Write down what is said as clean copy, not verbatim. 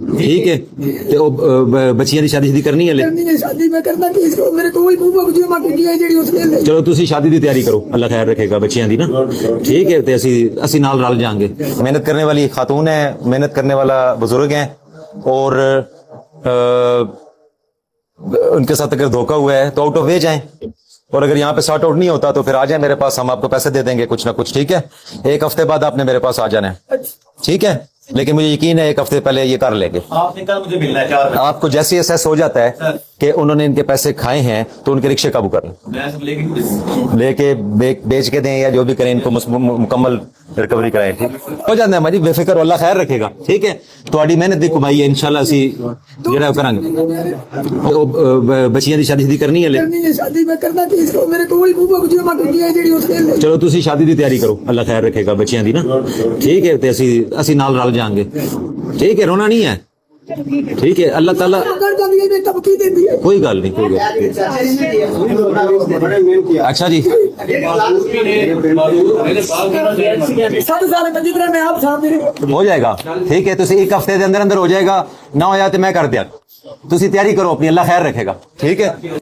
ठीक है ते बच्चियां दी शादी करनी है ले शादी मैं करना कि इसको मेरे को वही बूबा को जमा की है जेडी उसने ले चलो तुसी शादी दी तैयारी करो अल्लाह खैर रखेगा बच्चियां दी ना ठीक है ते असी नाल रल जाएंगे। मेहनत करने वाली खातून है, मेहनत करने वाला बुजुर्ग है और उनके साथ अगर धोखा हुआ है तो आउट ऑफ वे जाएं और अगर यहाँ पे सॉर्ट आउट नहीं होता तो फिर आ जाए मेरे पास, हम आपको पैसे दे देंगे कुछ ना कुछ। ठीक है, एक हफ्ते बाद आपने मेरे पास आ जाना है ठीक है, लेकिन मुझे यकीन है एक हफ्ते पहले ये कर लेंगे। आपने कल मुझे मिलना है 4 बजे। आपको जैसे असेस हो जाता है कि उन्होंने इनके पैसे खाए हैं तो उनके रिक्शे काबू कर लेके बेच के दें या जो भी करें, इनको मुकम्मल रिकवरी कराएं। ठीक हो जाता है, मजी बेफिक्र, अल्लाह खैर रखेगा। ठीक है, थोड़ी मेहनत दी कमाई है इंशाल्लाह असी जेड़ा करांगे। बच्चियां दी शादी करनी है ले शादी मैं करना कि इसको मेरे को वही बूबा को जमा की है जेडी उसने ले चलो तुसी शादी दी तैयारी करो अल्लाह खैर रखेगा बच्चियां दी ना ठीक है, ते असी नाल रल जाएंगे। ठीक है, रोना नहीं है ठीक है, अल्लाह ताला कोई गल नहीं, कोई गल। अच्छा जी, 7 साल में जितना मैं आप सामने हो जाएगा ठीक है, तुसी एक हफ्ते के अंदर अंदर हो जाएगा, ना हो जाए तो मैं कर दिया। तुसी तैयारी करो अपनी, अल्लाह खैर रखेगा। ठीक है।